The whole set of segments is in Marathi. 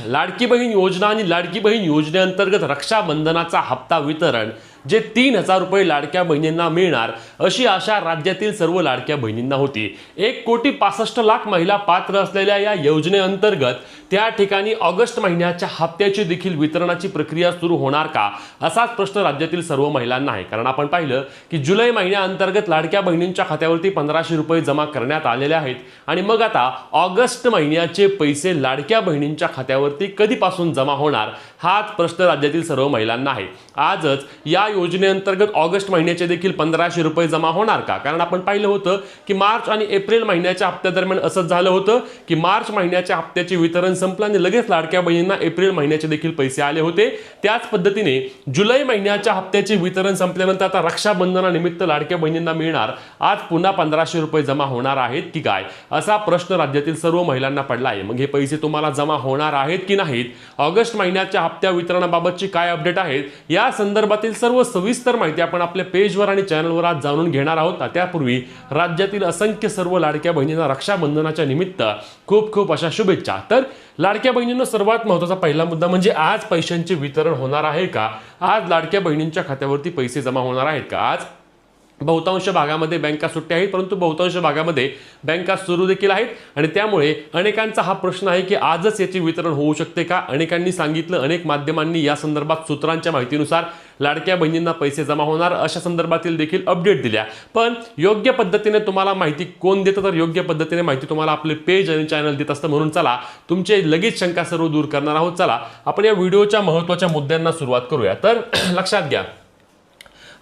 लाडकी बहीण योजना आणि लाडकी बहीण योजनेअंतर्गत रक्षाबंधनाचा हप्ता वितरण जे 3,000 रुपये लाडक्या बहिणींना मिळणार अशी आशा राज्यातील सर्व लाडक्या बहिणींना होती। 1,65,00,000 महिला पात्र असलेल्या या योजनेअंतर्गत त्या ठिकाणी ऑगस्ट महिन्याच्या हप्त्याची देखील वितरणाची प्रक्रिया सुरू होणार का असाच प्रश्न राज्यातील सर्व महिलांना आहे। कारण आपण पाहिलं की जुलै महिन्याअंतर्गत लाडक्या बहिणींच्या खात्यावरती 1,500 रुपये जमा करण्यात आलेले आहेत आणि मग आता ऑगस्ट महिन्याचे पैसे लाडक्या बहिणींच्या खात्यावरती कधीपासून जमा होणार हाच प्रश्न राज्यातील सर्व महिलांना आहे। आजच या योजनेअंतर्गत ऑगस्ट महिन्याचे देखील 1,500 रुपये जमा होणार का? कारण आपण पाहिलं होतं की मार्च आणि एप्रिल महिन्याच्या हप्त्यादरम्यान असंच झालं होतं की मार्च महिन्याच्या हप्त्याचे वितरण संपलं आणि लगेच लाडक्या बहिणींना एप्रिल महिन्याचे देखील पैसे आले होते। त्याच पद्धतीने जुलै महिन्याच्या हप्त्याचे वितरण संपल्यानंतर आता रक्षाबंधनानिमित्त लाडक्या बहिणींना मिळणार आज पुन्हा 1,500 रुपये जमा होणार आहेत की काय असा प्रश्न राज्यातील सर्व महिलांना पडला आहे। मग हे पैसे तुम्हाला जमा होणार आहेत की नाहीत, ऑगस्ट महिन्याच्या हप्त्या वितरणाबाबतची काय अपडेट आहेत या संदर्भातील सर्व सविस्तर माहिती आपण आपल्या पेजवर आणि चॅनलवर आज जाणून घेणार आहोत। त्यापूर्वी राज्यातील असंख्य सर्व लाडक्या बहिणींना रक्षाबंधनाच्या निमित्त खूप खूप अशा शुभेच्छा। तर लाडक्या बहिणींना सर्वात महत्त्वाचा पहिला मुद्दा म्हणजे आज पैशांचे वितरण होणार आहे का? आज लाडक्या बहिणींच्या खात्यावरती पैसे जमा होणार आहेत का? आज बहुतांश भागामध्ये बँका सुट्ट्या आहेत, परंतु बहुतांश भागामध्ये बँका सुरू देखील आहेत आणि त्यामुळे अनेकांचा हा प्रश्न आहे की आजच याचे वितरण होऊ शकते का? अनेकांनी सांगितलं, अनेक माध्यमांनी या संदर्भात सूत्रांच्या माहितीनुसार लाडक्या बहिणींना पैसे जमा होणार अशा संदर्भातील देखील अपडेट दिल्या। पण योग्य पद्धतीने तुम्हाला माहिती कोण देतं? तर योग्य पद्धतीने माहिती तुम्हाला आपले पेज आणि चॅनल देत असतं। म्हणून चला तुमचे लगेच शंका सर्व दूर करणार आहोत। चला आपण या व्हिडिओच्या महत्त्वाच्या मुद्द्यांना सुरुवात करूया। तर लक्षात घ्या,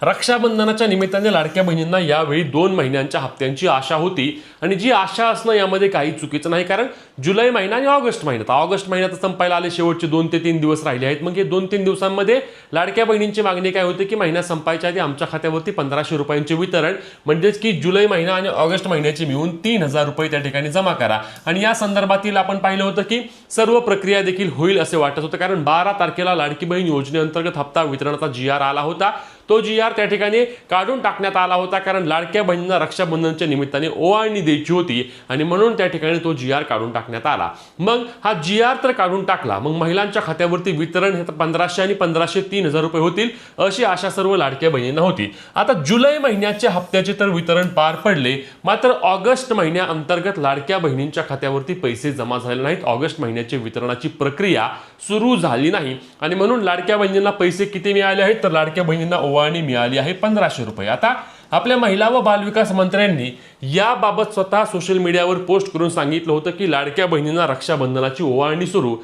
रक्षाबंधनाच्या निमित्ताने लाडक्या बहिणींना यावेळी 2 महिन्यांच्या हप्त्यांची आशा होती आणि जी आशा असणं यामध्ये काही चुकीचं नाही। कारण जुलै महिना आणि ऑगस्ट महिन्यात ऑगस्ट महिन्यात संपायला आले, शेवटचे 2 ते 3 दिवस राहिले आहेत। मग हे 2-3 दिवसांमध्ये लाडक्या बहिणींची मागणी काय होती की महिना संपायच्या आधी आमच्या खात्यावरती 1,500 रुपयांचे वितरण, म्हणजेच की जुलै महिना आणि ऑगस्ट महिन्याचे मिळून 3,000 रुपये त्या ठिकाणी जमा करा। आणि या संदर्भातील आपण पाहिलं होतं की सर्व प्रक्रिया देखील होईल असे वाटत होतं, कारण 12 तारखेला लाडकी बहीण योजनेअंतर्गत हप्ता वितरणाचा GR आला होता। तो GR त्या ठिकाणी काढून टाकण्यात आला होता, कारण लाडक्या बहिणींना रक्षाबंधनच्या निमित्ताने ओवाळणी द्यायची होती आणि म्हणून त्या ठिकाणी तो GR काढून टाकण्यात आला। मग हा GR तर काढून टाकला, मग महिलांच्या खात्यावरती वितरण हे 1,500 आणि 1,500 3,000 रुपये होतील अशी आशा सर्व लाडक्या बहिणींना होती। आता जुलै महिन्याच्या हप्त्याचे तर वितरण पार पडले, मात्र ऑगस्ट महिन्याअंतर्गत लाडक्या बहिणींच्या खात्यावरती पैसे जमा झाले नाहीत। ऑगस्ट महिन्याची वितरणाची प्रक्रिया सुरू झाली नाही आणि म्हणून लाडक्या बहिणींना पैसे किती मिळाले आहेत? तर लाडक्या बहिणींना ओवाळणी मिळाली आहे 1,500 रुपये। आता आपल्या महिला व बालविकास मंत्र्यांनी याबाबत स्वतः सोशल मीडियावर पोस्ट करून सांगितलं होतं की लाडक्या बहिणींना रक्षाबंधनाची ओवाळणी सुरू,